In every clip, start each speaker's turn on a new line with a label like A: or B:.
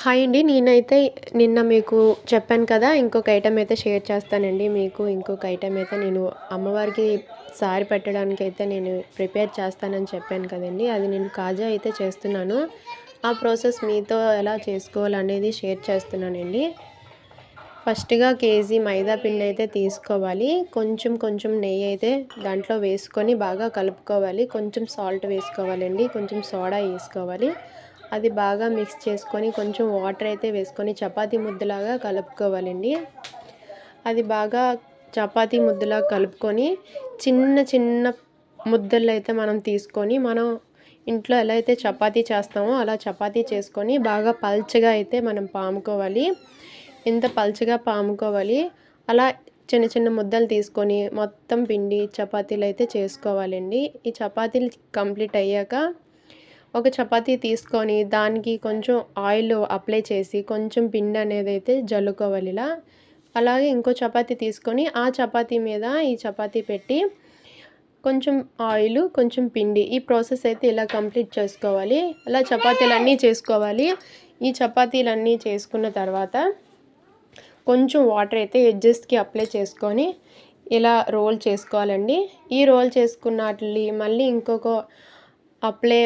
A: Hi అండి. నేనైతే నిన్న మీకు చెప్పాను కదా! ఇంకొక ఐటెమ్ అయితే షేర్ చేస్తానండి మీకు. ఇంకొక ఐటెమ్ అయితే నేను అమ్మవారికి సారి పెట్టడానికైతే నేను ప్రిపేర్ చేస్తానని చెప్పాను కదండీ! అది నేను కాజా అయితే చేస్తున్నాను. ఆ ప్రాసెస్ మీతో ఎలా చేసుకోవాలనేది షేర్ చేస్తున్నానండి. ఫస్ట్‌గా కేజీ మైదా పిండి అయితే తీసుకోవాలి. కొంచెం కొంచెం నెయ్యి అయితే దాంట్లో వేసుకొని బాగా కలుపుకోవాలి. కొంచెం సాల్ట్ వేసుకోవాలండి. కొంచెం సోడా వేసుకోవాలి. అది బాగా మిక్స్ చేసుకొని కొంచెం వాటర్ అయితే వేసుకొని చపాతీ ముద్దలాగా కలుపుకోవాలండి. అది బాగా చపాతీ ముద్దలా కలుపుకొని చిన్న చిన్న ముద్దలు అయితే మనం తీసుకొని మనం ఇంట్లో ఎలా అయితే చపాతీ చేస్తామో అలా చపాతీ చేసుకొని బాగా పల్చగా అయితే మనం పాముకోవాలి. ఎంత పల్చగా పాముకోవాలి అలా చిన్న చిన్న ముద్దలు తీసుకొని మొత్తం పిండి చపాతీలు అయితే చేసుకోవాలండి. ఈ చపాతీలు కంప్లీట్ అయ్యాక ఒక చపాతీ తీసుకొని దానికి కొంచెం ఆయిల్ అప్లై చేసి కొంచెం పిండి అనేది అయితే జల్లుకోవాలి ఇలా. అలాగే ఇంకో చపాతీ తీసుకొని ఆ చపాతీ మీద ఈ చపాతీ పెట్టి కొంచెం ఆయిలు కొంచెం పిండి ఈ ప్రాసెస్ అయితే ఇలా కంప్లీట్ చేసుకోవాలి. అలా చపాతీలన్నీ చేసుకోవాలి. ఈ చపాతీలన్నీ చేసుకున్న తర్వాత కొంచెం వాటర్ అయితే ఎడ్జెస్కి అప్లై చేసుకొని ఇలా రోల్ చేసుకోవాలండి. ఈ రోల్ చేసుకున్నట్లి మళ్ళీ ఇంకొక అప్లై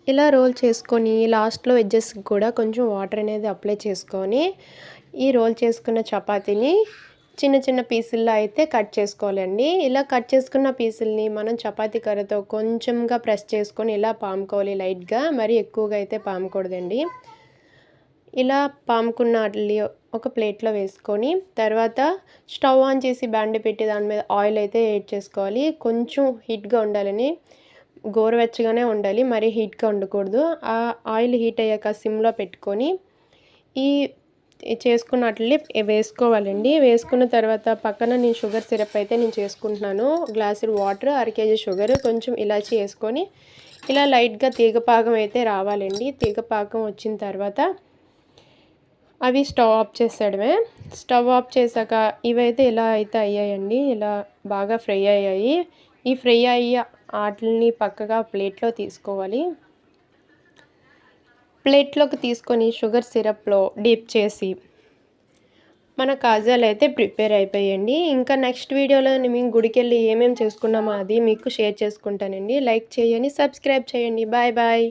A: ఇలా రోల్ చేసుకొని లాస్ట్లో ఎడ్జెస్కి కూడా కొంచెం వాటర్ అనేది అప్లై చేసుకొని ఈ రోల్ చేసుకున్న చపాతీని చిన్న చిన్న పీసుల్లో అయితే కట్ చేసుకోవాలండి. ఇలా కట్ చేసుకున్న పీసుల్ని మనం చపాతీ కర్రతో కొంచెంగా ప్రెస్ చేసుకొని ఇలా పాముకోవాలి లైట్గా, మరీ ఎక్కువగా అయితే పామకూడదండి. ఇలా పాముకున్న వాటిని ఒక ప్లేట్లో వేసుకొని తర్వాత స్టవ్ ఆన్ చేసి బాండి పెట్టి దాని మీద ఆయిల్ అయితే యాడ్ చేసుకోవాలి. కొంచెం హీట్గా ఉండాలని, గోరువెచ్చగానే ఉండాలి, మరీ హీట్గా ఉండకూడదు. ఆ ఆయిల్ హీట్ అయ్యాక సిమ్లో పెట్టుకొని ఈ చేసుకున్న వాటిని వేసుకోవాలండి. వేసుకున్న తర్వాత పక్కన నేను షుగర్ సిరప్ అయితే నేను చేసుకుంటున్నాను. గ్లాసుడు వాటర్, అర కేజీ షుగర్, కొంచెం ఇలాచీ వేసుకొని ఇలా లైట్గా తీగపాకం అయితే రావాలండి. తీగపాకం వచ్చిన తర్వాత అవి స్టవ్ ఆఫ్ చేసేయడమే. స్టవ్ ఆఫ్ చేశాక ఇవైతే ఇలా అయితే అయ్యాయండి. ఇలా బాగా ఫ్రై అయ్యాయి. ఈ ఫ్రై అయ్యే వాటిని పక్కగా ప్లేట్లో తీసుకోవాలి. ప్లేట్లోకి తీసుకొని షుగర్ సిరప్లో డిప్ చేసి మన కాజాలు అయితే ప్రిపేర్ అయిపోయాయండి. ఇంకా నెక్స్ట్ వీడియోలో మేము గుడికి వెళ్ళి ఏమేమి చేసుకున్నామో అది మీకు షేర్ చేసుకుంటానండి. లైక్ చేయండి, సబ్స్క్రైబ్ చేయండి. Bye bye.